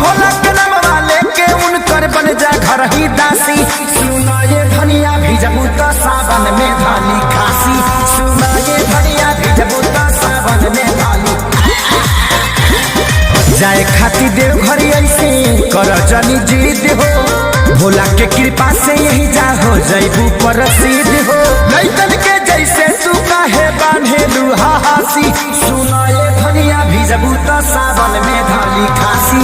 भोला के नामवा लेके उनकर बन जा घर ही दासी। सुना ये धनिया भिजबू तो सावन में धाली खासी। सुना ये धनिया भिजबू तो सावन में धाली। जाए खाती देव घर ऐसे कर जनी जिद हो, भोला के कृपा से यही जा हो जैबू प्रसिद्ध हो। लैकन के जैसे तू काहे बांधेलू हासी। सुना ये धनिया भिजबू तो सावन में धाली खासी।